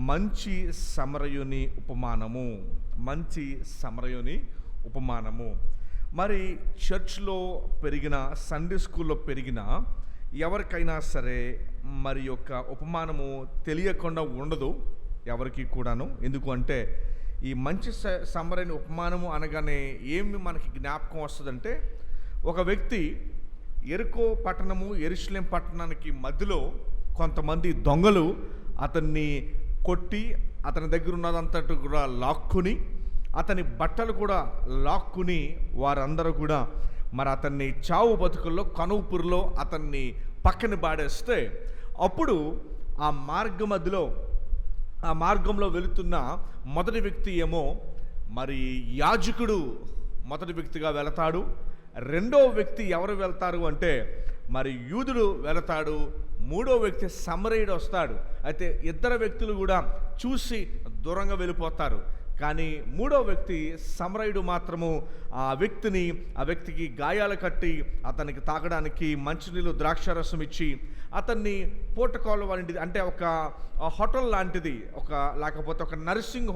మంచి సమరయుని ఉపమానము. మంచి సమరయుని ఉపమానము. మరి చర్చ్లో పెరిగిన, సండే స్కూల్లో పెరిగిన ఎవరికైనా సరే మరి యొక్క ఉపమానము తెలియకుండా ఉండదు ఎవరికి కూడాను. ఎందుకు అంటే ఈ మంచి సమరయుని ఉపమానము అనగానే ఏమి మనకి జ్ఞాపకం వస్తుందంటే, ఒక వ్యక్తి యెరికో పట్టణము యెరూషలేం పట్టణానికి మధ్యలో కొంతమంది దొంగలు అతన్ని కొట్టి అతని దగ్గర ఉన్నదంతటి కూడా లాక్కుని, అతని బట్టలు కూడా లాక్కుని, వారందరూ కూడా మరి అతన్ని చావు బతుకుల్లో కనువుపురిలో అతన్ని పక్కన పాడేస్తే, అప్పుడు ఆ మార్గంలో వెళుతున్న మొదటి వ్యక్తి ఏమో మరి యాజకుడు మొదటి వ్యక్తిగా వెళతాడు. రెండో వ్యక్తి ఎవరు వెళ్తారు అంటే మరి యూదుడు వెళతాడు. మూడో వ్యక్తి సమరయుడు వస్తాడు. అయితే ఇద్దరు వ్యక్తులు కూడా చూసి దూరంగా వెళ్ళిపోతారు. కానీ మూడో వ్యక్తి సమరయుడు మాత్రము ఆ వ్యక్తికి గాయాలు కట్టి అతనికి తాగడానికి మంచినీళ్ళు ద్రాక్షారసం ఇచ్చి అతన్ని పూటకోల వంటిది, అంటే ఒక హోటల్ లాంటిది, లేకపోతే ఒక నర్సింగ్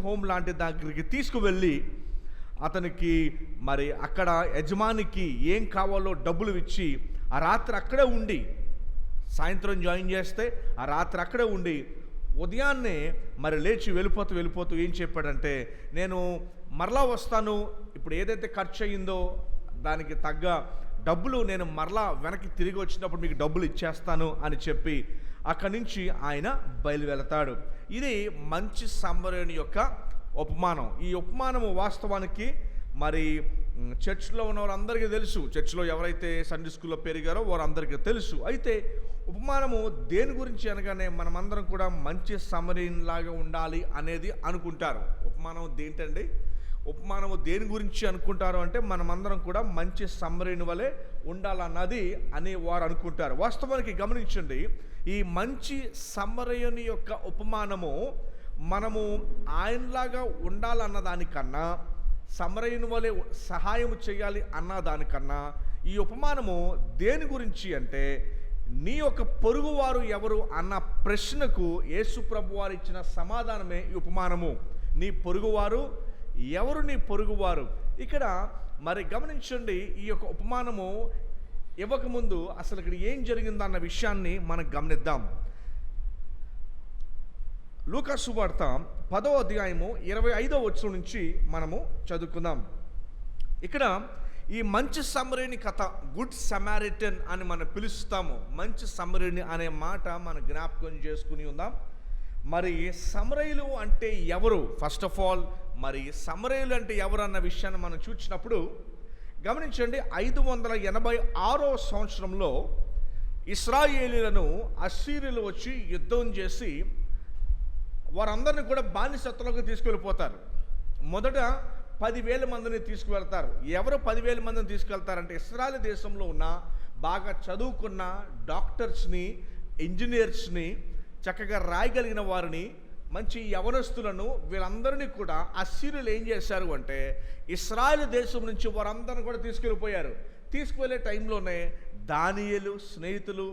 హోమ్ లాంటి దగ్గరికి తీసుకువెళ్ళి అతనికి మరి అక్కడ యజమానికి ఏం కావాలో డబ్బులు ఇచ్చి ఆ రాత్రి అక్కడే ఉండి, సాయంత్రం జాయిన్ చేస్తే ఆ రాత్రి అక్కడే ఉండి ఉదయాన్నే మరి లేచి వెళ్ళిపోతూ ఏం చెప్పాడంటే, నేను మరలా వస్తాను, ఇప్పుడు ఏదైతే ఖర్చు అయ్యిందో దానికి తగ్గ డబ్బులు నేను మరలా వెనక్కి తిరిగి వచ్చినప్పుడు మీకు డబ్బులు ఇచ్చేస్తాను అని చెప్పి అక్కడి నుంచి ఆయన బయలువెళతాడు. ఇది మంచి సమరయుని యొక్క ఉపమానం. ఈ ఉపమానము వాస్తవానికి మరి చర్చ్లో ఉన్న వారందరికీ తెలుసు. చర్చ్లో ఎవరైతే సండే స్కూల్లో పెరిగారో వారందరికీ తెలుసు. అయితే ఉపమానము దేని గురించి అనగానే మనమందరం కూడా మంచి సమరయునిలాగా ఉండాలి అనేది అనుకుంటారు. ఉపమానము దేని గురించి అనుకుంటారు అంటే మనమందరం కూడా మంచి సమరయుని వలె ఉండాలన్నది అని వారు అనుకుంటారు. వాస్తవానికి గమనించండి, ఈ మంచి సమరయుని యొక్క ఉపమానము మనము ఆయనలాగా ఉండాలన్న దానికన్నా, సమరయుని వలె సహాయం చేయాలి అన్న దానికన్నా, ఈ ఉపమానము దేని గురించి అంటే నీ యొక్క పొరుగువారు ఎవరు అన్న ప్రశ్నకు యేసు ప్రభు వారు ఇచ్చిన సమాధానమే ఈ ఉపమానము. నీ పొరుగువారు ఎవరు? నీ పొరుగువారు. ఇక్కడ మరి గమనించండి, ఈ యొక్క ఉపమానము ఇవ్వకముందు అసలు ఇక్కడ ఏం జరిగిందన్న విషయాన్ని మనం గమనిద్దాం. లూకా సువార్త 10వ అధ్యాయము 25వ వచనం నుంచి మనము చదువుకుందాం. ఇక్కడ ఈ మంచి సమరయుని కథ, గుడ్ సమారిటన్ అని మనం పిలుస్తాము. మంచి సమరయుని అనే మాట మన జ్ఞాపకం చేసుకుని ఉందాం. మరి సమరయులు అంటే ఎవరు? ఫస్ట్ ఆఫ్ ఆల్ మరి సమరయులు అంటే ఎవరు అన్న విషయాన్ని మనం చూసినప్పుడు గమనించండి, 586వ సంవత్సరంలో ఇశ్రాయేలీయులను అశ్షూరీయులు వచ్చి యుద్ధం చేసి వారందరినీ కూడా బానిసత్వంలోకి తీసుకెళ్ళిపోతారు. మొదట 10,000 మందిని తీసుకువెళ్తారు. ఎవరు 10,000 మందిని తీసుకెళ్తారంటే ఇశ్రాయేలు దేశంలో ఉన్న బాగా చదువుకున్న డాక్టర్స్ని, ఇంజనీర్స్ని, చక్కగా రాయగలిగిన వారిని, మంచి యవనస్తులను, వీళ్ళందరినీ కూడా అశ్షూరీయులు ఏం చేశారు అంటే ఇశ్రాయేలు దేశం నుంచి వారందరిని కూడా తీసుకెళ్ళిపోయారు. తీసుకువెళ్ళే టైంలోనే దానియేలు స్నేహితులు,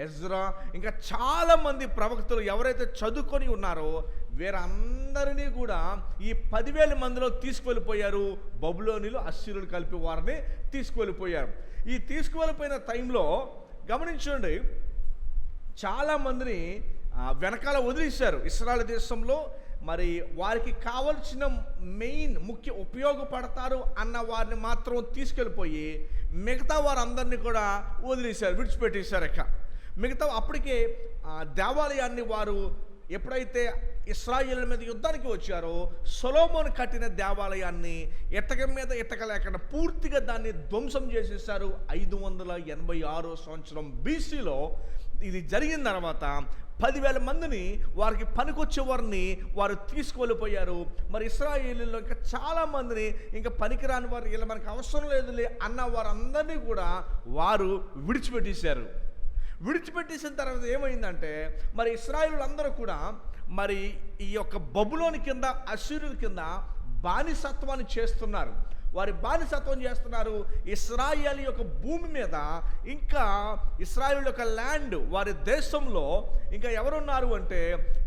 ఎజ్రా, ఇంకా చాలామంది ప్రవక్తలు ఎవరైతే చదువుకొని ఉన్నారో వీరందరినీ కూడా ఈ 10,000 మందిలో తీసుకువెళ్ళిపోయారు. బబులోనీలు, అశ్షూరీయులు కలిపి వారిని తీసుకువెళ్ళిపోయారు. ఈ తీసుకువెళ్ళిపోయిన టైంలో గమనించండి, చాలామందిని వెనకాల వదిలేశారు. ఇశ్రాయేలు దేశంలో మరి వారికి కావలసిన ముఖ్య ఉపయోగపడతారు అన్న వారిని మాత్రం తీసుకెళ్ళిపోయి మిగతా వారందరినీ కూడా వదిలేశారు, విడిచిపెట్టేశారు. మిగతా అప్పటికే దేవాలయాన్ని వారు ఎప్పుడైతే ఇశ్రాయేలు మీద యుద్ధానికి వచ్చారో సొలొమోను కట్టిన దేవాలయాన్ని ఇటక మీద ఇటక లేకుండా పూర్తిగా దాన్ని ధ్వంసం చేసేసారు. 586వ సంవత్సరం బీసీలో ఇది జరిగిన తర్వాత 10,000 మందిని, వారికి పనికొచ్చే వారిని వారు తీసుకువెళ్ళిపోయారు. మరి ఇశ్రాయేలీలో ఇంకా చాలామందిని, ఇంకా పనికిరాని వారు, ఇలా మనకు అవసరం లేదులే అన్న వారందరినీ కూడా వారు విడిచిపెట్టేశారు. విడిచిపెట్టేసిన తర్వాత ఏమైందంటే మరి ఇశ్రాయేలీయులందరూ కూడా మరి ఈ యొక్క బబులోని కింద, అశ్షూరీయుల కింద బానిసత్వాన్ని చేస్తున్నారు. వారి బానిసత్వం చేస్తున్నారు. ఇశ్రాయేలు యొక్క భూమి మీద, ఇంకా ఇశ్రాయేలు యొక్క ల్యాండ్, వారి దేశంలో ఇంకా ఎవరున్నారు అంటే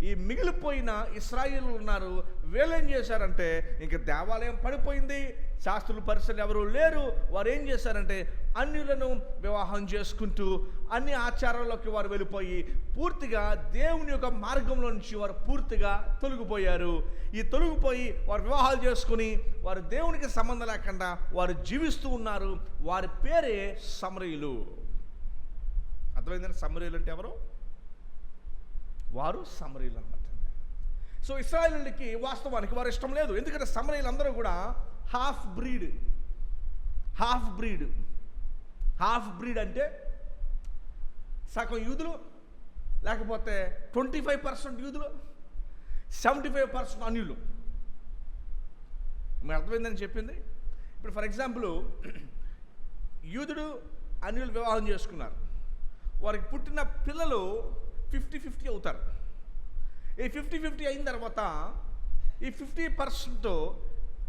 ఈ మిగిలిపోయిన ఇశ్రాయేలు ఉన్నారు. వీళ్ళేం చేశారంటే ఇంక దేవాలయం పడిపోయింది, శాస్త్రులు పరిసరాలు ఎవరు లేరు. వారు ఏం చేశారంటే అన్యులను వివాహం చేసుకుంటూ అన్ని ఆచారాల్లోకి వారు వెళ్ళిపోయి పూర్తిగా దేవుని యొక్క మార్గంలో నుంచి వారు పూర్తిగా తొలగిపోయారు. ఈ తొలగిపోయి వారు వివాహాలు చేసుకుని వారు దేవునికి సంబంధం లేకుండా వారు జీవిస్తూ ఉన్నారు. వారి పేరే సమరయులు. అర్థమైందండి? సమరయులు అంటే ఎవరు? వారు సమరయులు అన్నమాట. సో ఇశ్రాయేలుకి వాస్తవానికి వారు ఇష్టం లేదు. ఎందుకంటే సమరయులు అందరూ కూడా హాఫ్ బ్రీడ్ అంటే సగం యూదులు, లేకపోతే 25% యూదులు, 75% అన్యులు. మీరు అర్థమైందని చెప్పింది. ఇప్పుడు ఫర్ ఎగ్జాంపుల్ యూదుడు అన్యులు వివాహం చేసుకున్నారు. వారికి పుట్టిన పిల్లలు 50-50 అవుతారు. ఈ 50-50 అయిన తర్వాత ఈ 50%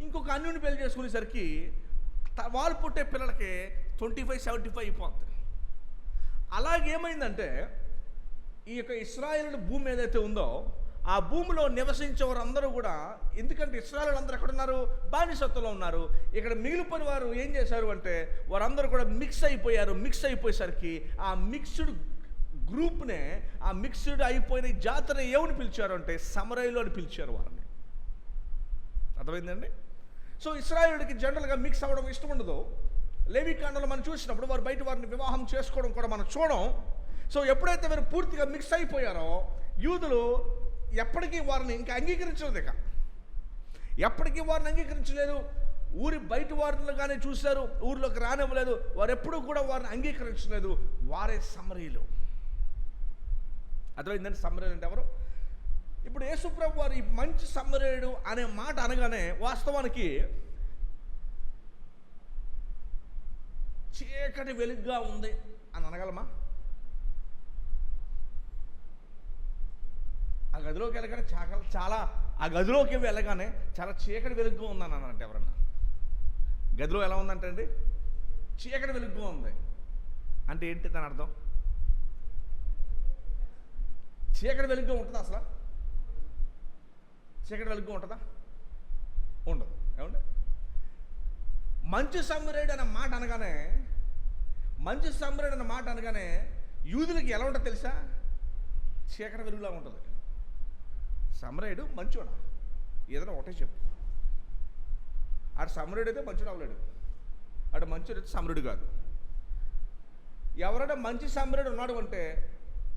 ఇంకొక అన్యుని పెళ్లి చేసుకునేసరికి వాళ్ళు పుట్టే పిల్లలకి 25-75 అయిపోతుంది. అలాగేమైందంటే ఈ యొక్క ఇశ్రాయేలు భూమి ఏదైతే ఉందో ఆ భూమిలో నివసించే వారందరూ కూడా, ఎందుకంటే ఇశ్రాయేలు అందరూ ఎక్కడున్నారు? బానిసత్వంలో ఉన్నారు. ఇక్కడ మిగిలిపోయిన వారు ఏం చేశారు అంటే వారందరూ కూడా మిక్స్ అయిపోయేసరికి ఆ మిక్స్డ్ గ్రూప్నే, ఆ మిక్స్డ్ అయిపోయిన జాతర ఏమని పిలిచారు అంటే సమరయులు అని పిలిచారు వారిని. అర్థమైందండి? సో ఇశ్రాయేలుడికి జనరల్గా మిక్స్ అవ్వడం ఇష్టం ఉండదు. లేవీకాండంలో మనం చూసినప్పుడు వారు బయట వారిని వివాహం చేసుకోవడం కూడా మనం చూడం. సో ఎప్పుడైతే వారు పూర్తిగా మిక్స్ అయిపోయారో యూదులు ఎప్పటికీ వారిని ఇంకా అంగీకరించలేదు. ఎప్పటికీ వారిని అంగీకరించలేదు. ఊరి బయట వారిని కానీ చూశారు, ఊరిలోకి రానివ్వలేదు. వారు ఎప్పుడూ కూడా వారిని అంగీకరించలేదు. వారే సమరయులు. అర్థమైందండి? సమరయులు అంటే ఎవరు? ఇప్పుడు యేసుప్రభు వారు ఈ మంచి సమరయుడు అనే మాట అనగానే వాస్తవానికి చీకటి వెలుగుగా ఉంది అని అనగలమా? ఆ గదిలోకి వెళ్ళగానే ఆ గదిలోకి వెళ్ళగానే చాలా చీకటి వెలుగుగా ఉందని అనంటే ఎవరన్నా? గదిలో ఎలా ఉందంటే అండి చీకటి వెలుగుగా ఉంది అంటే ఏంటి దాని అర్థం? చీకటి వెలుగుగా ఉంటుందా? అసలు చీకటి వెలుగుగా ఉంటుందా? ఉండదు. ఏమండి? మంచి సమరయుడు అన్న మాట అనగానే యూదులకి ఎలా ఉంటుందో తెలుసా? చీకటి వెలుగులా ఉంటుంది. సమరయుడు మంచోడా? ఏదైనా ఒకటే చెప్పు. ఆడు సమరయుడు అయితే మంచోడు అవ్వలేడు. ఆడు మంచోడు అయితే సమరుడు కాదు. ఎవరైనా మంచి సమరుడు ఉన్నాడు అంటే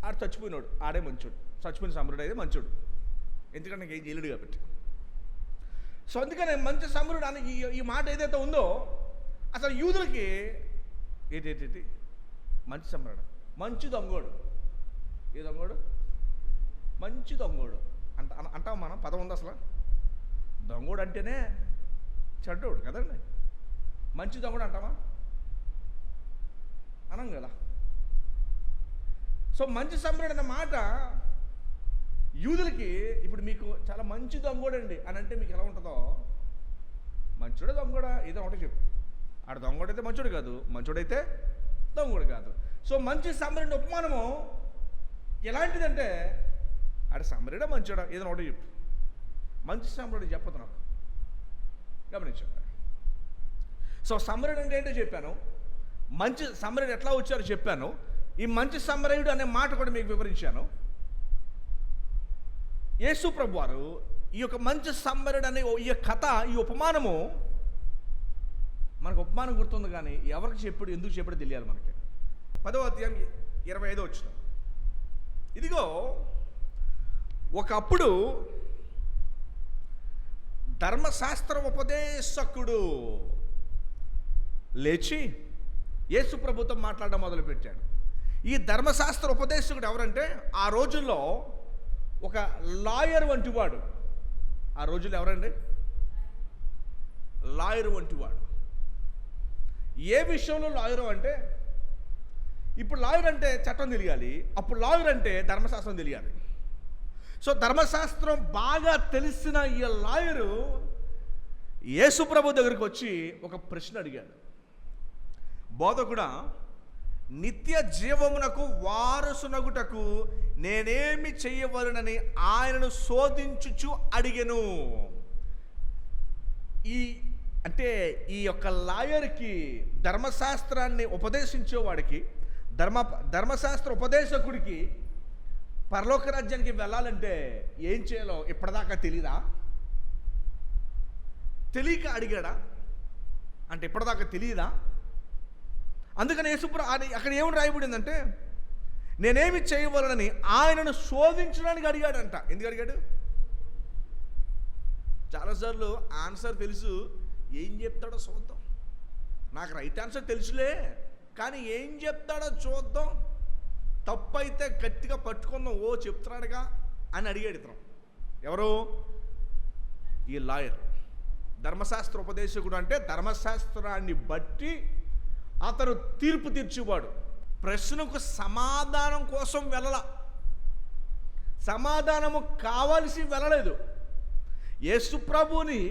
ఆడు చచ్చిపోయినాడు, ఆడే మంచోడు. చచ్చిపోయిన సమరుడు అయితే మంచోడు, ఎందుకంటే నాకు ఏం చేయలేడు కాబట్టి. సో అందుకనే మంచి సమరుడు అని ఈ మాట ఏదైతే ఉందో అసలు యూదులకి ఏంటి మంచి సమరుడు, మంచి దొంగోడు. ఏ దొంగోడు? మంచి దొంగోడు అంటాం మనం. పదం ఉంది అసలు. దొంగోడు అంటేనే చెడ్డోడు కదండి. మంచి దొంగోడు అంటామా? అనం కదా. సో మంచి సమరుడు అన్న మాట యూదులకి ఇప్పుడు మీకు చాలా మంచి దొంగోడండి అని అంటే మీకు ఎలా ఉంటుందో, మంచోడే దొంగోడా ఏదో ఒకటి చెప్పు. ఆడ దొంగోడైతే మంచోడు కాదు, మంచోడైతే దొంగోడు కాదు. సో మంచి సమరుడి ఉపమానము ఎలాంటిదంటే ఆడ సమరుడా మంచోడా ఏదో ఒకటి చెప్పు. మంచి సమరుడు చెప్పదు నాకు, గమనించండి. సో సమరుడు అంటే ఏంటో చెప్పాను, మంచి సమరుడు ఎట్లా వచ్చారో చెప్పాను. ఈ మంచి సమరయుడు అనే మాట కూడా మీకు వివరించాను. యేసు ప్రభు వారు ఈ యొక్క మంచి సమరయుడు అనే ఈ కథ, ఈ ఉపమానము మనకు ఉపమానం గుర్తుంది కానీ ఎవరికి చెప్పాడు, ఎందుకు చెప్పాడో తెలియాలి మనకి. 10వ అధ్యాయం 25వ వచనం. ఇదిగో ఒకప్పుడు ధర్మశాస్త్ర ఉపదేశకుడు లేచి యేసు ప్రభుతో మాట్లాడడం మొదలుపెట్టాడు. ఈ ధర్మశాస్త్ర ఉపదేశకుడు ఎవరంటే ఆ రోజుల్లో ఒక లాయర్ వంటి వాడు. ఆ రోజుల్లో ఎవరండి? లాయర్ వంటి వాడు. ఏ విషయంలో లాయరు అంటే, ఇప్పుడు లాయర్ అంటే చట్టం తెలియాలి, అప్పుడు లాయర్ అంటే ధర్మశాస్త్రం తెలియాలి. సో ధర్మశాస్త్రం బాగా తెలిసిన ఈ లాయరు యేసు ప్రభు దగ్గరికి వచ్చి ఒక ప్రశ్న అడిగాడు. బోధకుడా, నిత్య జీవమునకు వారసునగుటకు నేనేమి చెయ్యవలనని ఆయనను శోధించుచు అడిగెను. ఈ యొక్క లాయర్కి, ధర్మశాస్త్రాన్ని ఉపదేశించేవాడికి, ధర్మశాస్త్ర ఉపదేశకుడికి పరలోక రాజ్యానికి వెళ్ళాలంటే ఏం చేయాలో ఇప్పటిదాకా తెలీదా? తెలియక అడిగాడా అంటే ఇప్పటిదాకా తెలియదా? అందుకని అక్కడ ఏమని రాయబడిందంటే, నేనేమి చేయవలనని ఆయనను శోధించడానికి అడిగాడంట. ఎందుకు అడిగాడు? చాలాసార్లు ఆన్సర్ తెలుసు, ఏం చెప్తాడో చూద్దాం. నాకు రైట్ ఆన్సర్ తెలుసులే, కానీ ఏం చెప్తాడో చూద్దాం, తప్పు అయితే గట్టిగా పట్టుకుందాం, ఓ చెప్తున్నాడుగా అని అడిగాడు ఇతను. ఎవరు? ఈ లాయర్, ధర్మశాస్త్ర ఉపదేశకుడు. అంటే ధర్మశాస్త్రాన్ని బట్టి అతను తీర్పు తీర్చేవాడు. ప్రశ్నకు సమాధానం కోసం వెళ్ళల, సమాధానము కావలసి వెళ్ళలేదు. యేసు ప్రభుని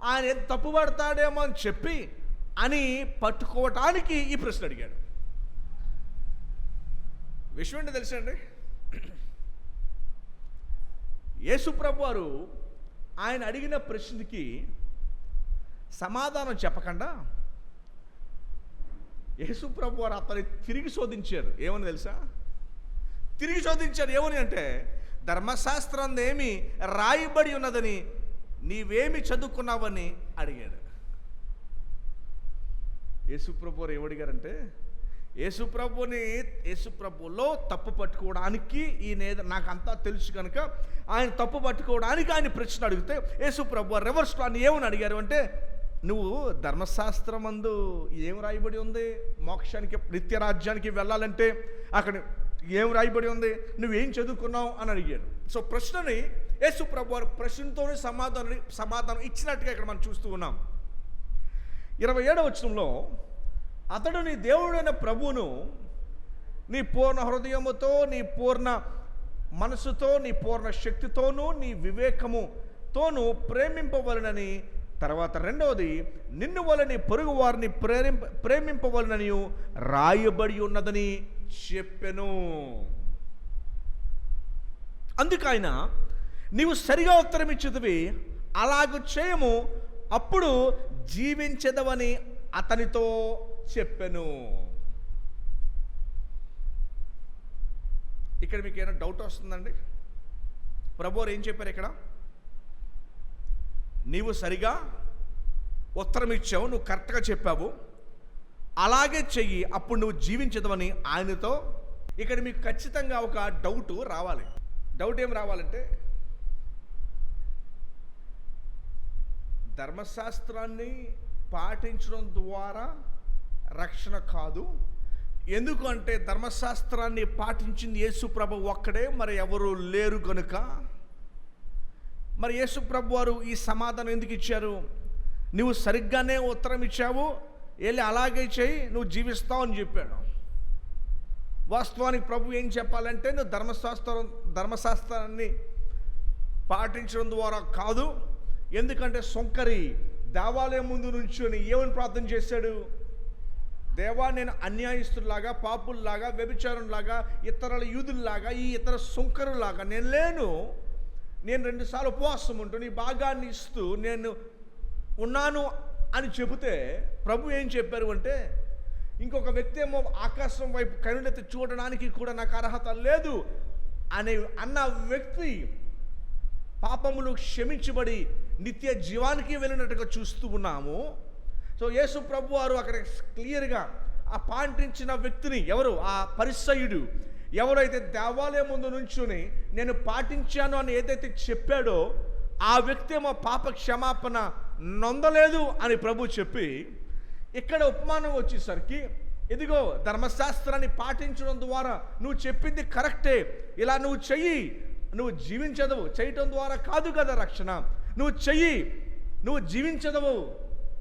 ఆయన తప్పు పడతాడేమో అని చెప్పి అని పట్టుకోవటానికి ఈ ప్రశ్న అడిగాడు. విషయం ఏంటో తెలుసండి, యేసు ప్రభు వారు ఆయన అడిగిన ప్రశ్నకి సమాధానం చెప్పకుండా యేసు ప్రభు వారు అతన్ని తిరిగి శోధించారు. ఏమని తెలుసా? తిరిగి శోధించారు. ఏమని అంటే, ధర్మశాస్త్రం ఏమి రాయబడి ఉన్నదని నీవేమి చదువుకున్నావని అడిగాడు. యేసు ప్రభు వారు ఏమడిగారంటే, యేసు ప్రభులో తప్పు పట్టుకోవడానికి నాకు అంతా తెలుసు కనుక ఆయన తప్పు పట్టుకోవడానికి ఆయన ప్రశ్న అడిగితే యేసు ప్రభు వారు రివర్స్ అని ఏమని అడిగారు అంటే, నువ్వు ధర్మశాస్త్రం అందు ఏం రాయబడి ఉంది, మోక్షానికి నిత్యరాజ్యానికి వెళ్ళాలంటే అక్కడ ఏం రాయబడి ఉంది, నువ్వేం చదువుకున్నావు అని అడిగాడు. సో ప్రశ్నని యేసు ప్రభు వారు ప్రశ్నతోనే సమాధానం ఇచ్చినట్టుగా ఇక్కడ మనం చూస్తూ ఉన్నాం. 27వ వచనంలో, అతడు నీ దేవుడైన ప్రభువును నీ పూర్ణ హృదయముతో, నీ పూర్ణ మనసుతో, నీ పూర్ణ శక్తితోనూ, నీ వివేకముతోనూ ప్రేమింపవలనని, తర్వాత రెండవది నిన్ను వలని పొరుగు వారిని ప్రేమింపవలనని రాయబడి ఉన్నదని చెప్పెను. అందుకైనా నీవు సరిగా ఉత్తరం ఇచ్చేదివి, అలాగ చేయము, అప్పుడు జీవించదవని అతనితో చెప్పెను. ఇక్కడ మీకు ఏమైనా డౌట్ వస్తుందండి? ప్రభువారు ఏం చెప్పారు ఇక్కడ? నీవు సరిగా ఉత్తరం ఇచ్చావు, నువ్వు కరెక్ట్గా చెప్పావు, అలాగే చెయ్యి, అప్పుడు నువ్వు జీవించదవని ఆయనతో. ఇక్కడ మీకు ఖచ్చితంగా ఒక డౌట్ రావాలి. డౌట్ ఏం రావాలంటే, ధర్మశాస్త్రాన్ని పాటించడం ద్వారా రక్షణ కాదు. ఎందుకంటే ధర్మశాస్త్రాన్ని పాటించింది యేసు ప్రభు ఒక్కడే, మరి ఎవరు లేరు కనుక. మరి యేసు ప్రభు వారు ఈ సమాధానం ఎందుకు ఇచ్చారు? నువ్వు సరిగ్గానే ఉత్తరం ఇచ్చావు, వెళ్ళి అలాగే చేయి, నువ్వు జీవిస్తావు అని చెప్పాడు. వాస్తవానికి ప్రభు ఏం చెప్పాలంటే, నువ్వు ధర్మశాస్త్రాన్ని పాటించడం ద్వారా కాదు. ఎందుకంటే సొంకరి దేవాలయం ముందు నుంచుని ఏమని ప్రార్థన చేశాడు? దేవా, నేను అన్యాయస్తుల్లాగా, పాపుల్లాగా, వ్యభిచారులాగా, ఇతరుల యూదుల్లాగా, ఈ ఇతర సొంకరులాగా నేను లేను. నేను 2 సార్లు ఉపవాసం ఉంటూ నీ భాగాన్ని ఇస్తూ నేను ఉన్నాను అని చెబితే ప్రభు ఏం చెప్పారు అంటే, ఇంకొక వ్యక్తి ఏమో ఆకాశం వైపు కనులెత్తి చూడడానికి కూడా నాకు అర్హత లేదు అన్న వ్యక్తి పాపములు క్షమించబడి నిత్య జీవానికి వెళ్ళినట్టుగా చూస్తూ ఉన్నాము. సో యేసు ప్రభు వారు అక్కడ క్లియర్గా ఆ పాటించిన వ్యక్తిని, ఎవరు? ఆ పరిసయ్యుడు ఎవరైతే దేవాలయం ముందు నుంచుని నేను పాటించాను అని ఏదైతే చెప్పాడో ఆ వ్యక్తి ఏమో పాప క్షమాపణ నొందలేదు అని ప్రభు చెప్పి, ఇక్కడ ఉపమానం వచ్చేసరికి, ఇదిగో ధర్మశాస్త్రాన్ని పాటించడం ద్వారా నువ్వు చెప్పింది కరెక్టే, ఇలా నువ్వు చెయ్యి, నువ్వు జీవించదవు, చేయటం ద్వారా కాదు కదా రక్షణ, నువ్వు చెయ్యి, నువ్వు జీవించదవు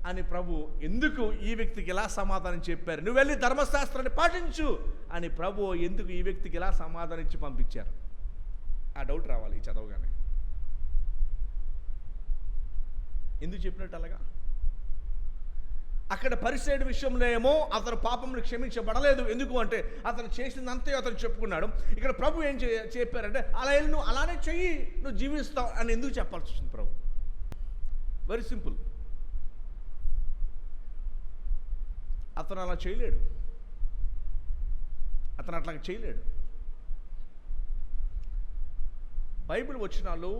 అని ప్రభు ఎందుకు ఈ వ్యక్తికి ఇలా సమాధానం చెప్పారు? నువ్వు వెళ్ళి ధర్మశాస్త్రాన్ని పాటించు అని ప్రభు ఎందుకు ఈ వ్యక్తికి ఇలా సమాధానం ఇచ్చి పంపించారు? ఆ డౌట్ రావాలి ఈ చదవగానే. ఎందుకు చెప్పినట్టు అలాగా? అక్కడ పరిసయ్యుడి విషయంలో ఏమో అతను పాపములు క్షమించబడలేదు. ఎందుకు అంటే అతను చేసిందంతే అతను చెప్పుకున్నాడు. ఇక్కడ ప్రభు ఏం చెప్పారంటే, అలా వెళ్ళి నువ్వు అలానే చెయ్యి, నువ్వు జీవిస్తావు అని ఎందుకు చెప్పాల్సి వచ్చింది ప్రభు? Very simple. అతను అలా చేయలేడు, అతను అట్లా చేయలేడు. బైబిల్ వచనాలు,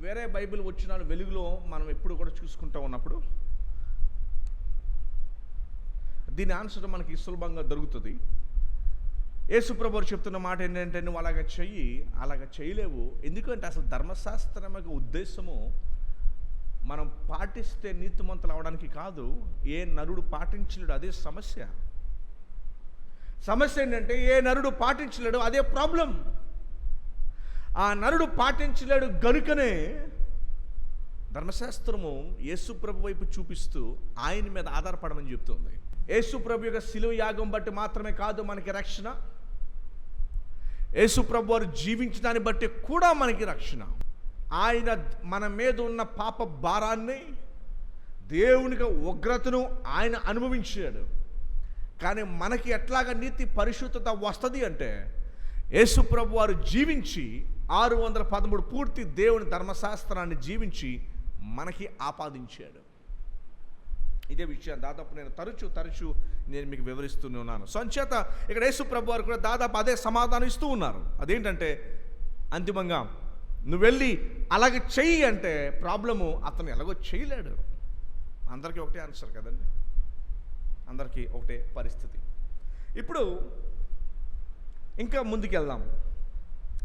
వేరే బైబిల్ వచనాలు వెలుగులో మనం ఎప్పుడు కూడా చూసుకుంటూ ఉన్నప్పుడు దీని ఆన్సర్ మనకి సులభంగా దొరుకుతుంది. యేసుప్రభు చెప్తున్న మాట ఏంటంటే, నువ్వు అలాగ చెయ్యి, అలాగ చేయలేవు. ఎందుకంటే అసలు ధర్మశాస్త్రం యొక్క ఉద్దేశము మనం పాటిస్తే నీతిమంతులు అవడానికి కాదు. ఏ నరుడు పాటించలేడు, అదే సమస్య. సమస్య ఏంటంటే ఏ నరుడు పాటించలేడు, అదే ప్రాబ్లం. ఆ నరుడు పాటించలేడు గనుకనే ధర్మశాస్త్రము యేసుప్రభు వైపు చూపిస్తూ ఆయన మీద ఆధారపడమని చెప్తుంది. యేసుప్రభు యొక్క శిలువ యాగం బట్టి మాత్రమే కాదు మనకి రక్షణ, యేసుప్రభు వారు జీవించడాన్ని బట్టి కూడా మనకి రక్షణ. ఆయన మన మీద ఉన్న పాప భారాన్ని, దేవునికి ఉగ్రతను ఆయన అనుభవించాడు. కానీ మనకి ఎట్లాగా నీతి పరిశుద్ధత వస్తుంది అంటే, యేసుప్రభు వారు జీవించి 613 పూర్తి దేవుని ధర్మశాస్త్రాన్ని జీవించి మనకి ఆపాదించాడు. ఇదే విషయం దాదాపు నేను తరచు నేను మీకు వివరిస్తూనే ఉన్నాను. సో అంచేత ఇక్కడ యేసుప్రభు వారు కూడా దాదాపు అదే సమాధానం ఇస్తూ ఉన్నారు. అదేంటంటే అంతిమంగా నువ్వు వెళ్ళి అలాగే చెయ్యి అంటే ప్రాబ్లము అతను ఎలాగో చేయలేడు. అందరికీ ఒకటే ఆన్సర్ కదండి, అందరికీ ఒకటే పరిస్థితి. ఇప్పుడు ఇంకా ముందుకు వెళ్దాం.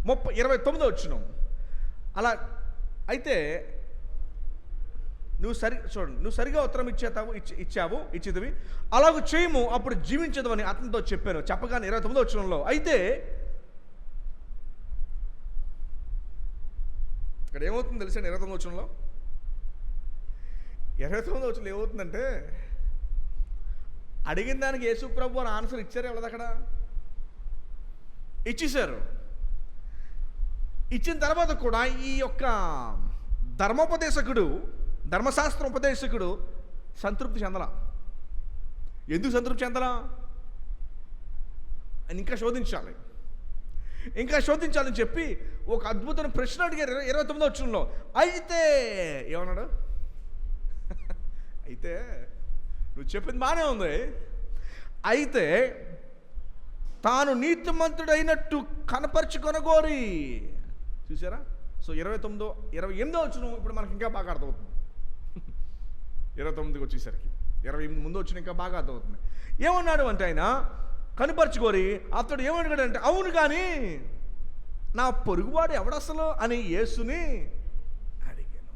29వ వచనం. అలా అయితే నువ్వు సరిగా ఉత్తరం ఇచ్చేదివి అలాగ చేయము, అప్పుడు జీవించదు అని అతనితో చెప్పాను. చెప్పగానే 29వ వచనంలో అయితే ఇక్కడ ఏమవుతుంది తెలుసా? 29వ వచనంలో ఏమవుతుందంటే, అడిగిన దానికి యేసుప్రభు అని ఆన్సర్ ఇచ్చారు. ఎవరిది అక్కడ ఇచ్చేశారు. ఇచ్చిన తర్వాత కూడా ఈ యొక్క ధర్మశాస్త్ర ఉపదేశకుడు సంతృప్తి చెందలా. ఎందుకు సంతృప్తి చెందలా? అని ఇంకా శోధించాలని చెప్పి ఒక అద్భుతమైన ప్రశ్న అడిగారు 29వ వచనంలో. అయితే ఏమన్నాడు? అయితే నువ్వు చెప్పింది బాగానే ఉంది, అయితే తాను నీతిమంతుడైనట్టు కనపరుచుకొనగోరి. చూసారా? సో 28వ వచనం ఇప్పుడు మనకి ఇంకా బాగా అర్థమవుతుంది. 29కి వచ్చేసరికి 28 ముందు వచ్చిన ఇంకా బాగా అర్థమవుతుంది. ఏమన్నాడు అంటే ఆయన కనపరుచుకోరి. అతడు ఏమడిగాడంటే, అవును కానీ నా పొరుగువాడు ఎవడసలు అని యేసుని అడిగాను.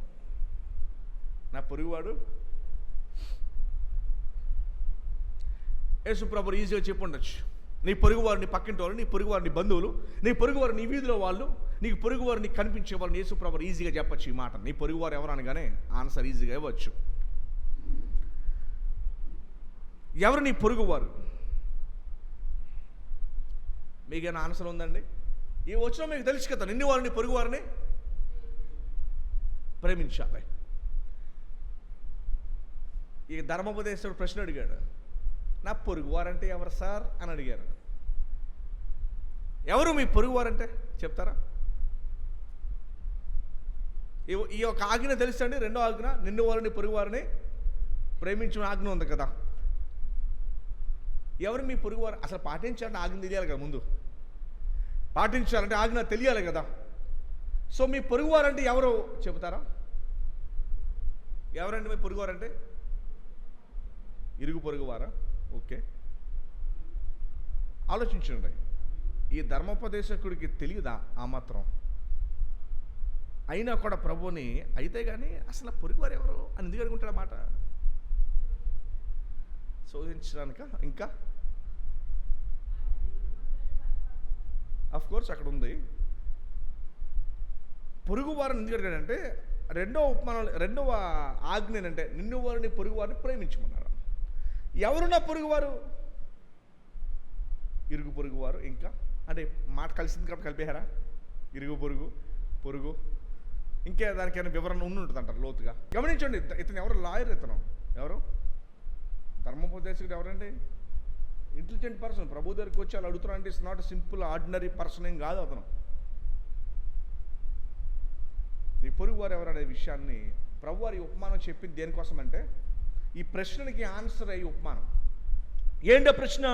నా పొరుగువాడు యేసుప్రభు ఈజీగా చెప్పి ఉండొచ్చు. నీ పొరుగువారు నీ పక్కింటి వాళ్ళు, నీ పొరుగువారు నీ బంధువులు, నీ పొరుగువారు నీ వీధిలో వాళ్ళు, నీకు పొరుగువారు నీకు కనిపించే వాళ్ళు యేసుప్రభు ఈజీగా చెప్పచ్చు ఈ మాట. నీ పొరుగువారు ఎవరు అనగానే ఆన్సర్ ఈజీగా ఇవ్వచ్చు. ఎవరు నీ పొరుగువారు? మీకేమైనా ఆన్సర్ ఉందండి? ఈ వచనం మీకు తెలుసు కదా, నిన్ను వారిని పొరుగువారిని ప్రేమించాలి. ఈ ధర్మోపదేశుడు ప్రశ్న అడిగాడు, నా పొరుగువారంటే ఎవరు సార్ అని అడిగారు. ఎవరు మీ పొరుగువారంటే చెప్తారా? ఈ యొక్క ఆజ్ఞ తెలుసండి. రెండో ఆజ్ఞ, నిన్ను వారిని పొరుగువారిని ప్రేమించిన ఆజ్ఞ ఉంది కదా. ఎవరు మీ పొరుగువారు? అసలు పాటించాలంటే ఆజ్ఞ తెలియాలి కదా, ముందు పాటించాలంటే ఆజ్ఞ తెలియాలి కదా. సో మీ పొరుగువారంటే ఎవరు చెబుతారా? ఎవరండి మీ పొరుగువారంటే? ఇరుగు పొరుగువారా? ఓకే, ఆలోచించండి. ఈ ధర్మోపదేశకుడికి తెలియదా ఆ మాత్రం? అయినా కూడా ప్రభుని అయితే కానీ అసలు పొరుగువారు ఎవరు అని ఎందుకు అడుగుంటాడు మాట? శోధించడానిక? ఇంకా కోర్స్ అక్కడ ఉంది. పొరుగువారిని ఎందుకు అడిగాడంటే, రెండవ ఆజ్ఞ ఏంటంటే నిన్ను వారిని పొరుగువారిని ప్రేమించమన్నారు. ఎవరు నా పొరుగువారు? ఇరుగు పొరుగువారు. ఇంకా అంటే మాట కలిసింది కాబట్టి కలిపేశారా? ఇరుగు పొరుగు ఇంకే దానికైనా వివరణ ఉంటుంది అంటారు లోతుగా. గమనించండి, ఇతను ఎవరు? లాయర్. ఇతను ఎవరు? ధర్మోపదేశకుడు ఎవరండి? Intelligent person. ప్రభు దగ్గరికి వచ్చి వాళ్ళు అడుగుతున్నారంటే it's not simple ordinary person ఏం కాదు అతను. నీ పొరుగు వారు ఎవరు అనే విషయాన్ని ప్రభు వారి ఉపమానం చెప్పింది దేనికోసం అంటే ఈ ప్రశ్నకి ఆన్సర్ అయ్యి ఉపమానం. ఏంటో ప్రశ్న?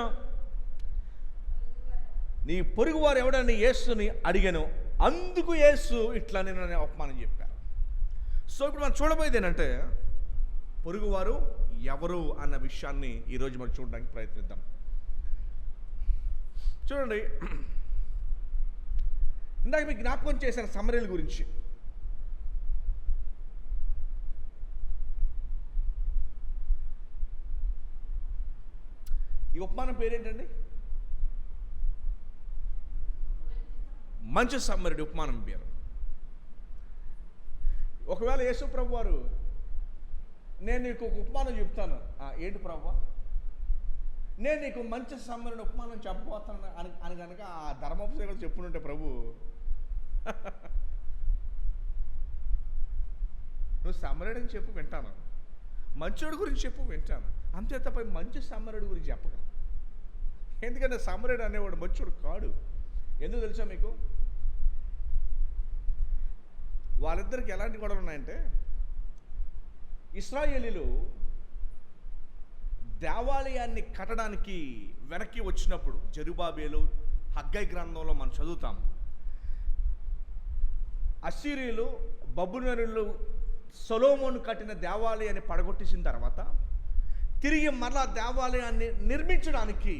నీ పొరుగు వారు ఎవడని యేసుని అడిగాను, అందుకు యేసు ఇట్లా నేను ఉపమానం చెప్పాను. సో ఇప్పుడు మనం చూడబోయేది ఏంటంటే పొరుగువారు ఎవరు అన్న విషయాన్ని ఈరోజు మనం చూడడానికి ప్రయత్నిద్దాం. చూడండి, ఇందాక మీకు జ్ఞాపకం చేశాను సమరయుల గురించి. ఈ ఉపమానం పేరేంటండి? మంచి సమరయుడి ఉపమానం పేరు. ఒకవేళ యేసు ప్రభు వారు నేను నీకు ఒక ఉపమానం చెప్తాను, ఏంటి ప్రభు? నేను నీకు మంచి సమరయుడి ఉపమానం చెప్పబోతాను అని కనుక ఆ ధర్మోపదేశకుడు చెప్పునుంటే ప్రభు నువ్వు సమరయుడని చెప్పు వింటాను, మంచోడి గురించి చెప్పు వింటాను, అంతే తప్ప మంచి సమరయుడి గురించి చెప్పగలను. ఎందుకంటే సమరయుడు అనేవాడు మంచోడు కాడు. ఎందుకు తెలుసా మీకు? వాళ్ళిద్దరికి ఎలాంటి గొడవలు ఉన్నాయంటే, ఇశ్రాయేలీలు దేవాలయాన్ని కట్టడానికి వెనక్కి వచ్చినప్పుడు జెరుబాబేలు హగ్గై గ్రంథంలో మనం చదువుతాం. అశ్షీరీయులు బబులోనులు సొలొమోను కట్టిన దేవాలయాన్ని పడగొట్టేసిన తర్వాత తిరిగి మరలా దేవాలయాన్ని నిర్మించడానికి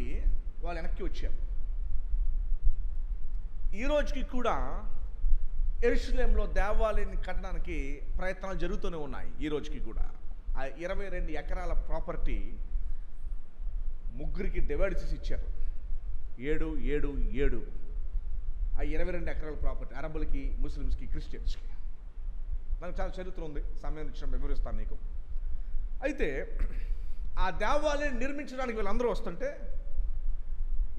వాళ్ళు వెనక్కి వచ్చారు. ఈ రోజుకి కూడా యెరూషలేంలో దేవాలయాన్ని కట్టడానికి ప్రయత్నాలు జరుగుతూనే ఉన్నాయి. ఈ రోజుకి కూడా ఆ 22 ఎకరాల ప్రాపర్టీ ముగ్గురికి డివైడ్ చేసి ఇచ్చారు. 7, 7, 7 ఆ 22 ఎకరాల ప్రాపర్టీ అరబులకి, ముస్లిమ్స్కి, క్రిస్టియన్స్కి. నాకు చాలా చరిత్ర ఉంది, సమయం ఇచ్చిన వివరిస్తాను నీకు. అయితే ఆ దేవాలయం నిర్మించడానికి వీళ్ళందరూ వస్తుంటే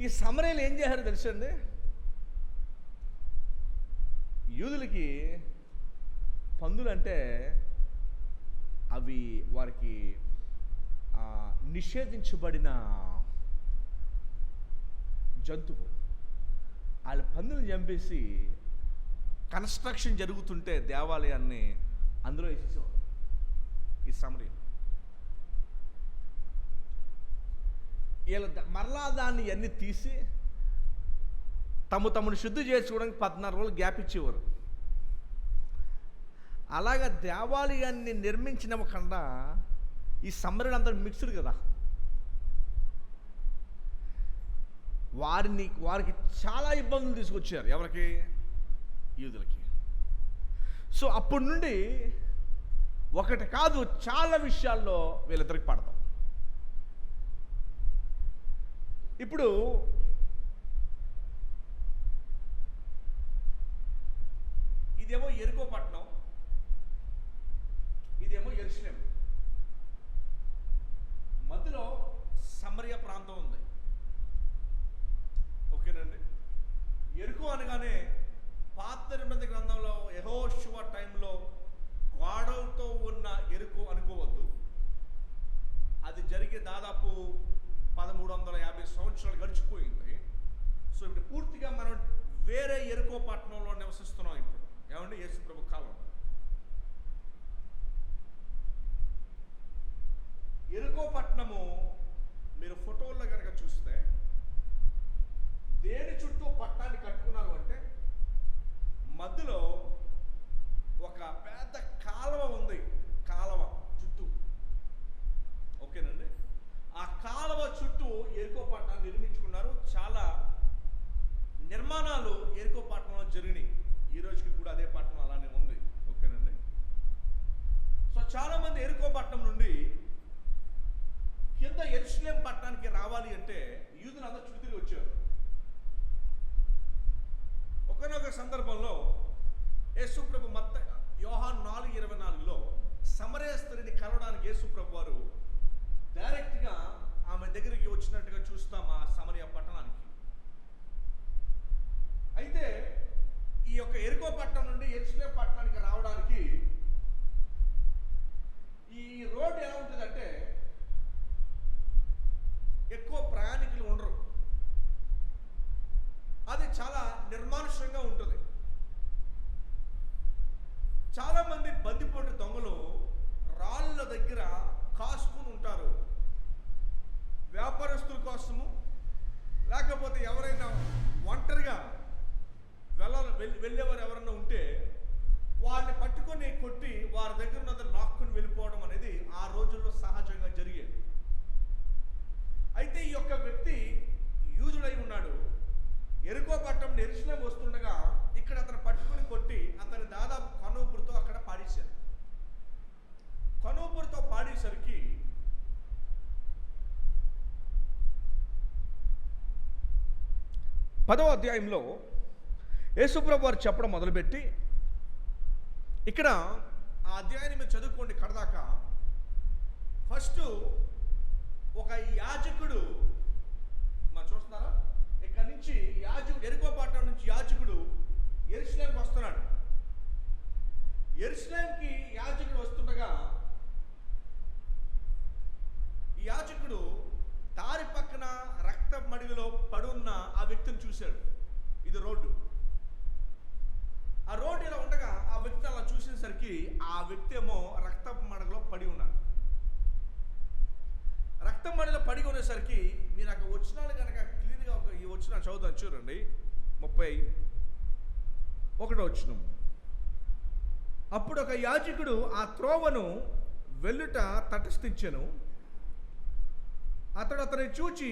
ఈ సమరయులు ఏం చేశారో తెలుసండి? యూదులకి పందులంటే అవి వారికి నిషేధించబడిన జంతువు. వాళ్ళ పందులను చంపేసి కన్స్ట్రక్షన్ జరుగుతుంటే దేవాలయాన్ని అందులో వేసేసేవారు ఈ సమరయులు. వీళ్ళ మరలా దాన్ని అన్నీ తీసి తమను శుద్ధి చేసుకోవడానికి 14 రోజులు గ్యాప్ ఇచ్చేవారు. అలాగా దేవాలయాన్ని నిర్మించినవ్వకుండా ఈ సమరయులు అందరూ మిక్స్డ్ కదా, వారికి చాలా ఇబ్బందులు తీసుకొచ్చారు. ఎవరికి? యూదులకి. సో అప్పటి నుండి ఒకటి కాదు చాలా విషయాల్లో వీళ్ళిద్దరికి పడతాం. ఇప్పుడు ఇదేమో యెరికో పట్టణం, ఇదేమో యెరూషలేం. మధ్యలో సమరయ ప్రాంతం ఉంది. ఓకేనండి. యెరికో అనగానే పాత నిబంధన గ్రంథంలో యెహోషువ టైంలో గోడలతో ఉన్న యెరికో అనుకోవద్దు. అది జరిగే దాదాపు 1350 సంవత్సరాలు గడిచిపోయింది. సో ఇప్పుడు పూర్తిగా మనం వేరే యెరికో పట్టణంలో నివసిస్తున్నాం ఇప్పుడు. ఏమండి? యేసు ప్రభు కాలం. యెరికో పట్టణము మీరు ఫోటోల్లో కనుక చూస్తే దేని చుట్టూ పట్టణాన్ని కట్టుకున్నారు అంటే మధ్యలో ఒక పెద్ద కాలువ ఉంది. కాలువ చుట్టూ. ఓకేనండి. ఆ కాలువ చుట్టూ యెరికో పట్టణాన్ని నిర్మించుకున్నారు. చాలా నిర్మాణాలు యెరికో పట్టణంలో జరిగినాయి. ఈ రోజుకి కూడా అదే పట్టణం అలానే ఉంది. ఓకేనండి. సో చాలా మంది యెరికో పట్టణం నుండి కింద యెరూషలేం పట్టణానికి రావాలి అంటే యూదులు అందరూ చుట్టూ తిరిగి వచ్చారు. ఒకనొక సందర్భంలో యేసు ప్రభు యోహాను 4:24లో సమరయ స్త్రీని కలవడానికి యేసు ప్రభు వారు డైరెక్ట్గా ఆమె దగ్గరికి వచ్చినట్టుగా చూస్తాం ఆ సమరయ పట్టణానికి. అయితే ఈ యొక్క యెరికో పట్టణం నుండి యెరూషలేం పట్టణానికి రావడానికి చాలామంది బందిపోటు దొంగలు రాళ్ళ దగ్గర కాసుకుని ఉంటారు. వ్యాపారస్తుల కోసము, లేకపోతే ఎవరైనా ఒంటరిగా వెళ్ళేవారు ఎవరైనా ఉంటే వారిని పట్టుకొని కొట్టి వారి దగ్గర ఉన్నది లాక్కుని వెళ్ళిపోవడం అనేది ఆ రోజుల్లో సహజంగా జరిగేది. అయితే ఈ యొక్క వ్యక్తి యూదుడై ఉన్నాడు. ఎరుకో పట్టణం యెరూషలేము వస్తుండగా ఇక్కడ అతను పట్టుకొని కొట్టి అతని దాదాపు కనుపురితో అక్కడ పాడేశారు. కనుపురితో పాడేసరికి పదవ అధ్యాయంలో యేసుప్రభు వారు చెప్పడం మొదలుపెట్టి, ఇక్కడ ఆ అధ్యాయాన్ని మీరు చదువుకోండి కడదాకా. ఫస్ట్ ఒక యాజకుడు, మనం చూస్తున్నారా, ఇక్కడ నుంచి యాజకుడు యెరికో పట్టణం నుంచి యాజకుడు యెరూషలేముకి వస్తున్నాడు. యెరూషలేముకి యాజకుడు వస్తుండగా ఈ యాజకుడు దారి పక్కన రక్త మడిలో పడున్న ఆ వ్యక్తిని చూశాడు. ఇది రోడ్డు. ఆ రోడ్డు ఇలా ఉండగా ఆ వ్యక్తి అలా చూసేసరికి ఆ వ్యక్తి ఏమో రక్త మడగలో పడి ఉన్నాడు. రక్తం మడిలో పడి ఉండేసరికి మీరు అక్కడ వచ్చినాడు కనుక క్లియర్గా ఈ వచ్చిన చదువుతాను చూడండి. 31వ వచనం. అప్పుడు ఒక యాజకుడు ఆ త్రోవను వెళ్ళుట తటస్థించెను. అతడు అతన్ని చూచి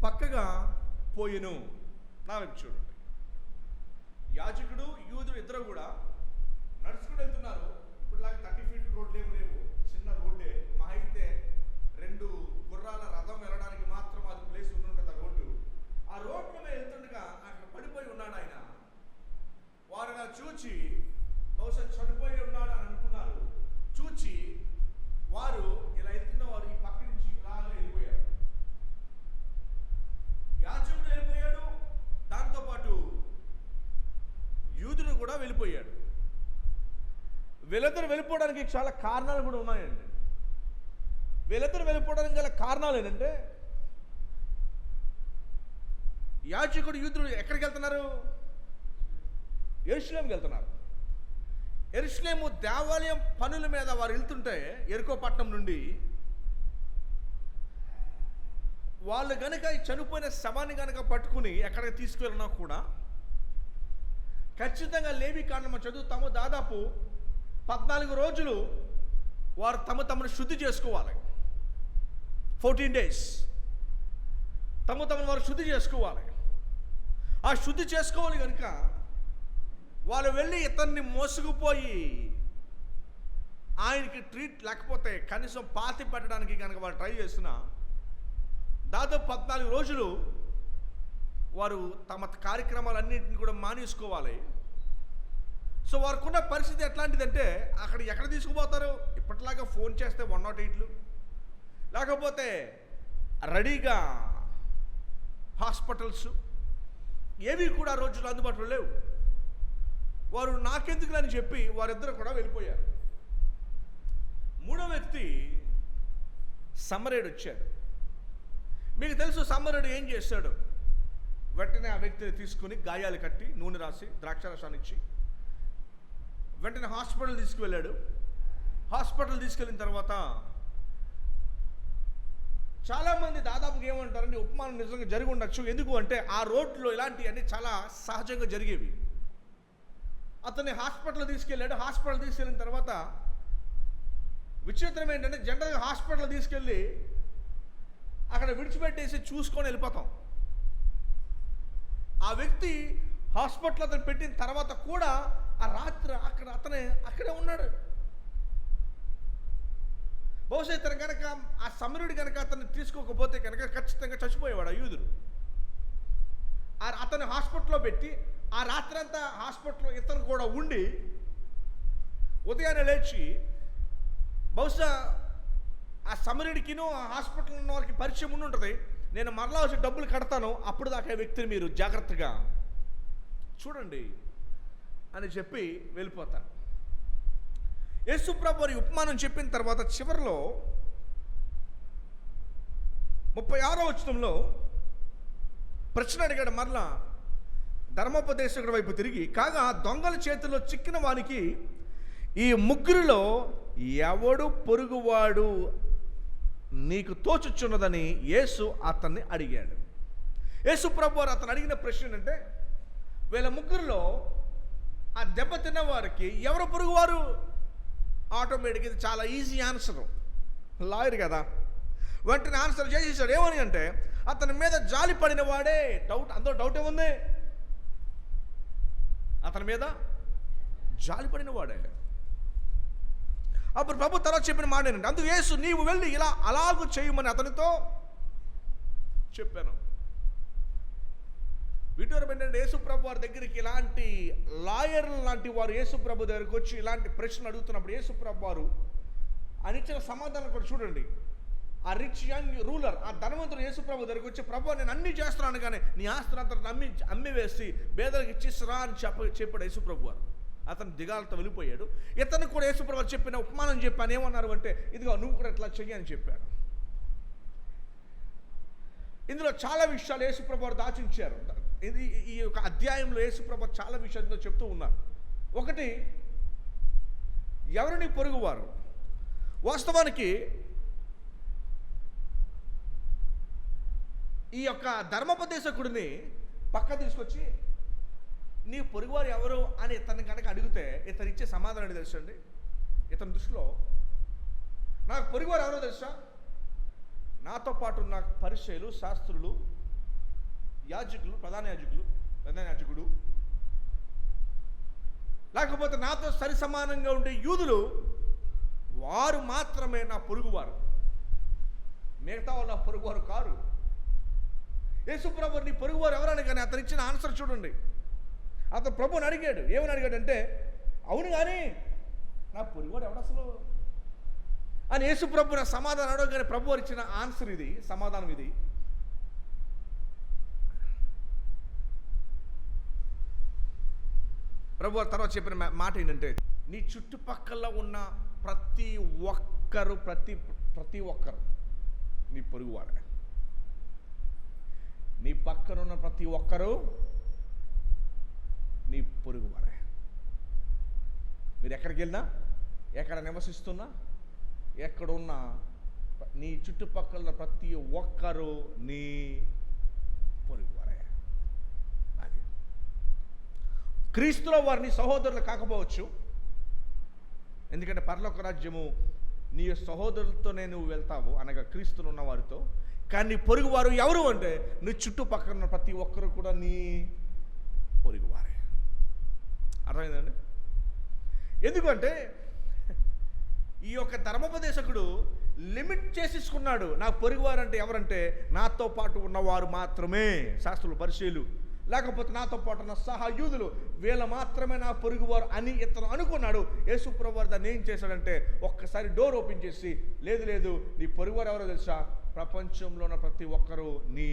పక్కగా పోయెను. నా వైపు చూడండి. యాజకుడు యూదుడు ఇద్దరు కూడా నడుచుకుని వెళ్తున్నారు. ఇప్పుడు లాగా 30 ఫీట్ రోడ్లు ఏమి లేవు, చిన్న రోడ్డే. మా అయితే 2 గుర్రాల రథం వెళ్ళడానికి మాత్రం అది ప్లేస్ ఉంటుంటుంది ఆ రోడ్డు. ఆ రోడ్డు మీద వెళ్తుండగా అక్కడ పడిపోయి ఉన్నాడు ఆయన. వారిని చూచి బహుశా చనిపోయి ఉన్నాడు అని అనుకున్నారు. చూచి వారు ఇలా వెళ్తున్న వారు ఈ పక్క నుంచి ఇలా వెళ్ళిపోయారు. యాజకుడు వెళ్ళిపోయాడు, దాంతోపాటు యూదుడు కూడా వెళ్ళిపోయాడు. వీళ్ళిద్దరు వెళ్ళిపోవడానికి చాలా కారణాలు కూడా ఉన్నాయండి. వీళ్ళిద్దరు వెళ్ళిపోవడానికి గల కారణాలు ఏంటంటే, యాజకుడు యూదుడు ఎక్కడికి వెళ్తున్నారు? యెరూషలేముకి వెళ్తున్నారు. యెరూషలేము దేవాలయం పనుల మీద వారు వెళ్తుంటే యెరికో పట్టణం నుండి వాళ్ళు గనుక చనిపోయిన శవాన్ని గనుక పట్టుకుని ఎక్కడికి తీసుకువెళ్ళినా కూడా ఖచ్చితంగా లేవి కాండం చదువుతాము. దాదాపు 14 రోజులు వారు తమను శుద్ధి చేసుకోవాలి. 14 days తమను వారు శుద్ధి చేసుకోవాలి. ఆ శుద్ధి చేసుకోవాలి కనుక వాళ్ళు వెళ్ళి ఇతన్ని మోసుకుపోయి ఆయనకి ట్రీట్ లేకపోతే కనీసం పాతి పెట్టడానికి కనుక వాళ్ళు ట్రై చేస్తున్నా దాదాపు 14 రోజులు వారు తమ కార్యక్రమాలన్నింటినీ కూడా మానేసుకోవాలి. సో వారికున్న పరిస్థితి ఎట్లాంటిదంటే, అక్కడ ఎక్కడ తీసుకుపోతారు? ఇప్పటిలాగా ఫోన్ చేస్తే 108లు, లేకపోతే రెడీగా హాస్పిటల్స్ ఏవి కూడా రోజులు అందుబాటులో లేవు. వారు నాకెందుకు అని చెప్పి వారిద్దరు కూడా వెళ్ళిపోయారు. మూడో వ్యక్తి సమరేడు వచ్చాడు. మీకు తెలుసు సమరేడు ఏం చేశాడు? వెంటనే ఆ వ్యక్తిని తీసుకుని గాయాలు కట్టి నూనె రాసి ద్రాక్షారసాన్ని ఇచ్చి వెంటనే హాస్పిటల్ తీసుకువెళ్ళాడు. హాస్పిటల్ తీసుకెళ్ళిన తర్వాత చాలామంది దాదాపుగా ఏమంటారండి, ఉపమానం నిజంగా జరిగి ఉండొచ్చు. ఎందుకు అంటే ఆ రోడ్లో ఇలాంటివన్నీ చాలా సహజంగా జరిగేవి. అతన్ని హాస్పిటల్ తీసుకెళ్ళాడు. హాస్పిటల్ తీసుకెళ్ళిన తర్వాత విచిత్రం ఏంటంటే, జనరల్గా హాస్పిటల్ తీసుకెళ్ళి అక్కడ విడిచిపెట్టేసి చూసుకొని వెళ్ళిపోతాం. ఆ వ్యక్తి హాస్పిటల్ అతను పెట్టిన తర్వాత కూడా ఆ రాత్రి అక్కడే ఉన్నాడు. బహుశా ఇతను కనుక ఆ సమరుడు కనుక అతన్ని తీసుకోకపోతే కనుక ఖచ్చితంగా చచ్చిపోయేవాడు ఆ యూదుడు. అతను హాస్పిటల్లో పెట్టి ఆ రాత్రి అంతా హాస్పిటల్లో ఇతను కూడా ఉండి ఉదయాన్నే లేచి బహుశా ఆ సమరుడికిను ఆ హాస్పిటల్ ఉన్న వారికి పరిచయం ఉండి ఉంటుంది. నేను మరలా వచ్చి డబ్బులు కడతాను, అప్పుడు దాకా వ్యక్తిని మీరు జాగ్రత్తగా చూడండి అని చెప్పి వెళ్ళిపోతాను. యేసుప్రభు వారి ఉపమానం చెప్పిన తర్వాత చివరిలో 36వ వచనంలో ప్రశ్న అడిగాడు మరలా, ధర్మోపదేశకుడి వైపు తిరిగి, కాగా దొంగల చేతిలో చిక్కిన వానికి ఈ ముగ్గురిలో ఎవడు పొరుగువాడు నీకు తోచుచున్నదని యేసు అతన్ని అడిగాడు. యేసు ప్రభువారు అతను అడిగిన ప్రశ్న ఏంటంటే, వీళ్ళ ముగ్గురిలో ఆ దెబ్బతిన్న వారికి ఎవరు పొరుగువారు? ఆటోమేటిక్ ఇది చాలా ఈజీ ఆన్సర్. లాయర్ కదా, వెంటనే ఆన్సర్ చేసేసాడు. ఏమని అంటే, అతని మీద జాలి పడిన వాడే. అందులో డౌట్ ఏముంది? అతని మీద జాలి పడిన వాడే. అప్పుడు ప్రభు తర్వాత చెప్పిన మాట ఏంటంటే, అందుకు యేసు నీవు వెళ్ళి అలాగూ చేయమని అతనితో చెప్పాను. విటూరం ఏంటంటే, యేసు ప్రభు వారి దగ్గరికి ఇలాంటి లాయర్లు లాంటి వారు యేసు ప్రభు దగ్గరికి వచ్చి ఇలాంటి ప్రశ్నలు అడుగుతున్నప్పుడు యేసు ప్రభు వారు ఆయన ఇచ్చిన సమాధానం కూడా చూడండి. ఆ రిచ్ యంగ్ రూలర్, ఆ ధనవంతుడు యేసు ప్రభు దగ్గరికి వచ్చి, ప్రభు నేను అన్ని చేస్తున్నాను కానీ నీ ఆస్తిని అంతా అమ్మి వేసి పేదలకు ఇచ్చిస్తురా అని చెప్పాడు యేసు ప్రభు వారు. అతను దిగాలతో వెళ్ళిపోయాడు. ఇతను కూడా యేసు ప్రభు చెప్పిన ఉపమానం చెప్పాను. ఏమన్నారు అంటే, ఇదిగో నువ్వు కూడా ఇట్లా చెయ్యి అని చెప్పాడు. ఇందులో చాలా విషయాలు యేసు ప్రభు వారు దాచించారు. ఈ యొక్క అధ్యాయంలో యేసు ప్రభు చాలా విషయాలతో చెప్తూ ఉన్నారు. ఒకటి, ఎవరు నీ పొరుగువారు? వాస్తవానికి ఈ యొక్క ధర్మోపదేశకుడిని పక్క తీసుకొచ్చి నీ పొరుగువారు ఎవరు అని ఇతన్ని కనుక అడిగితే ఇతను ఇచ్చే సమాధానం ఏంటి తెలుసా అండి? ఇతని దృష్టిలో నాకు పొరుగువారు ఎవరో తెలుసా? నాతో పాటు ఉన్న పరిచయులు, శాస్త్రులు, యాజకులు, ప్రధాన యాజకుడు, లేకపోతే నాతో సరి సమానంగా ఉండే యూదులు, వారు మాత్రమే నా పొరుగువారు. మిగతా వాళ్ళు నా పొరుగువారు కారు. యేసు ప్రభు నీ పొరుగువారు ఎవరని కానీ అతను ఇచ్చిన ఆన్సర్ చూడండి. అతను ప్రభుని అడిగాడు. ఏమని అడిగాడంటే, అవును కానీ నా పొరుగువాడు ఎవడు అసలు అని యేసు ప్రభు నా సమాధానం అడగగానే ప్రభు వారు ఇచ్చిన ఆన్సర్ ఇది, సమాధానం ఇది. ప్రభు వారు తర్వాత చెప్పిన మాట ఏంటంటే, నీ చుట్టుపక్కల ఉన్న ప్రతి ఒక్కరు నీ పొరుగువారే. నీ పక్కన ఉన్న ప్రతి ఒక్కరూ నీ పొరుగువారే. మీరు ఎక్కడికి వెళ్ళినా, ఎక్కడ నివసిస్తున్నా, ఎక్కడున్నా నీ చుట్టుపక్కల ప్రతి ఒక్కరూ నీ పొరుగువారే. అది క్రీస్తులో వారిని సహోదరులు కాకపోవచ్చు, ఎందుకంటే పరలోక రాజ్యము నీ సహోదరులతో నువ్వు వెళ్తావు, అనగా క్రీస్తులు ఉన్న వారితో. కానీ నీ పొరుగువారు ఎవరు అంటే, నీ చుట్టుపక్కల ఉన్న ప్రతి ఒక్కరు కూడా నీ పొరుగువారే. అర్థమైందండి? ఎందుకంటే ఈ యొక్క ధర్మోపదేశకుడు లిమిట్ చేసేసుకున్నాడు. నా పొరుగువారు అంటే ఎవరంటే, నాతో పాటు ఉన్నవారు మాత్రమే, శాస్త్రులు, పరిచయులు, లేకపోతే నాతో పాటు ఉన్న సహయూదులు, వీళ్ళ మాత్రమే నా పొరుగువారు అని ఇతను అనుకున్నాడు. యేసు ప్రభువారు దాన్ని ఏం చేశాడంటే, ఒక్కసారి డోర్ ఓపెన్ చేసి, లేదు నీ పొరుగువారు ఎవరో తెలుసా? ప్రపంచంలో ఉన్న ప్రతి ఒక్కరూ నీ